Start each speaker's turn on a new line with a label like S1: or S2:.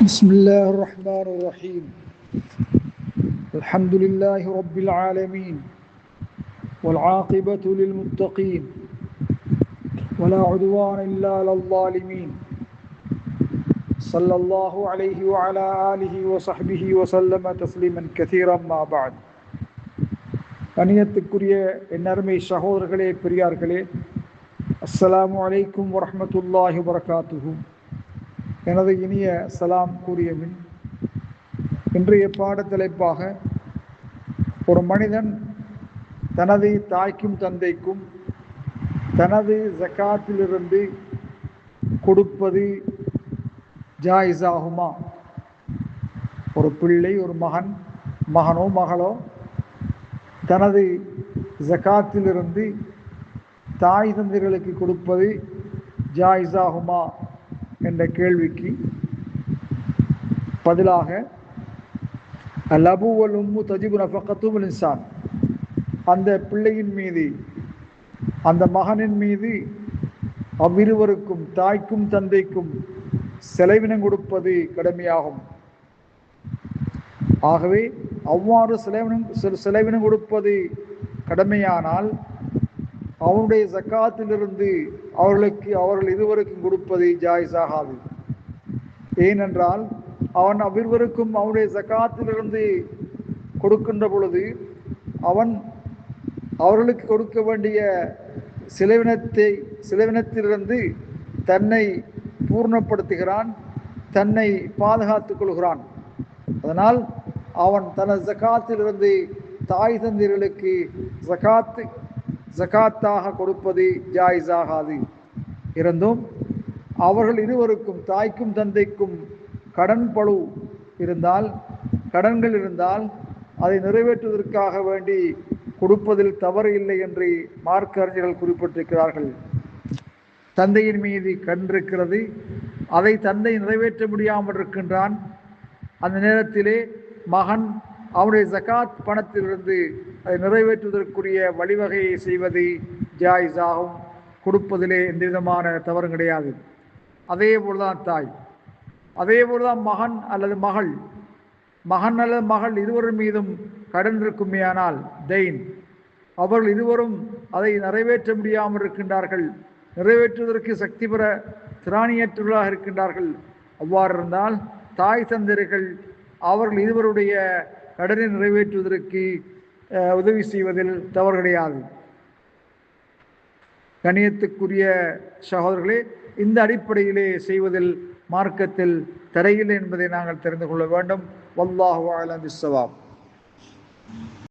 S1: بسم الله الرحمن الرحيم الحمد لله رب العالمين والعاقبة للمتقين ولا عدوان إلا على الظالمين صلى الله عليه وعلى آله وصحبه وسلم تسليما كثيرا ما بعد கண்ணியத்துக்குரிய என்னருமை சகோதரர்களே பெரியார்களே, அஸ்ஸலாமு அலைக்கும் வரஹ்மத்துல்லாஹி வபரகாத்துஹு. எனது இனிய சலாம் கூறியபின் இன்றைய பாடத்தலைப்பாக ஒரு மனிதன் தனது தாய்க்கும் தந்தைக்கும் தனது ஜகாத்திலிருந்து கொடுப்பது ஜாயிஸாகுமா? ஒரு பிள்ளை, ஒரு மகனோ மகளோ தனது ஜகாத்திலிருந்து தாய் தந்தைகளுக்கு கொடுப்பது ஜாயிஸாகுமா என்ற கேள்விக்கு பதிலாக அல்-அபு வல் உம்மு தஜிபு நஃபகத்துல் இன்சான், அந்த பிள்ளையின் மீது, அந்த மகனின் மீது அவ்விருவருக்கும், தாய்க்கும் தந்தைக்கும் செலவினம் கொடுப்பது கடமையாகும். ஆகவே அவ்வாறு செலவினம் கொடுப்பது கடமையானால் அவனுடைய ஜக்காத்திலிருந்து அவர்கள் இருவருக்கும் கொடுப்பது ஜாயிஸாகாது. ஏனென்றால் அவன் அவ்விருவருக்கும் அவனுடைய ஜக்காத்திலிருந்து கொடுக்கின்ற பொழுது அவன் அவர்களுக்கு கொடுக்க வேண்டிய செலவினத்திலிருந்து தன்னை பூர்ணப்படுத்துகிறான், தன்னை பாதுகாத்துக் கொள்கிறான். அதனால் அவன் தனது ஜக்காத்திலிருந்து தாய் தந்தைகளுக்கு ஜகாத்தாக கொடுப்பது ஜாயிஸாகாது. இருந்தும் அவர்கள் இருவருக்கும், தாய்க்கும் தந்தைக்கும் கடன்கள் இருந்தால் அதை நிறைவேற்றுவதற்காக வேண்டி கொடுப்பதில் தவறு இல்லை என்று மார்க்க அறிஞர்கள் குறிப்பிட்டிருக்கிறார்கள். தந்தையின் மீது கடன் இருக்கிறது, அதை தந்தை நிறைவேற்ற முடியாமல் இருக்கின்றான். அந்த நேரத்திலே மகன் அவனுடைய ஜகாத் பணத்திலிருந்து அதை நிறைவேற்றுவதற்குரிய வழிவகையை செய்வது ஜாயிஸாகும். கொடுப்பதிலே எந்த விதமான தவறும் கிடையாது. அதே போல்தான் தாய், அதே போல்தான் மகன் அல்லது மகள் இருவரும் மீதும் கடன் இருக்குமேயானால் தெயின், அவர்கள் இருவரும் அதை நிறைவேற்ற முடியாமல் இருக்கின்றார்கள், நிறைவேற்றுவதற்கு சக்தி பெற திராணியற்றவர்களாக இருக்கின்றார்கள். அவ்வாறு இருந்தால் தாய் தந்தையர்கள் அவர்கள் இருவருடைய கடனை நிறைவேற்றுவதற்கு உதவி செய்வதில் தவறு கிடையாது. கண்ணியத்துக்குரிய சகோதரர்களே, இந்த அடிப்படையிலே செய்வதில் மார்க்கத்தில் தடையில்லை என்பதை நாங்கள் தெரிந்து கொள்ள வேண்டும். வல்லாஹு அலம் பிஸ்ஸவாப்.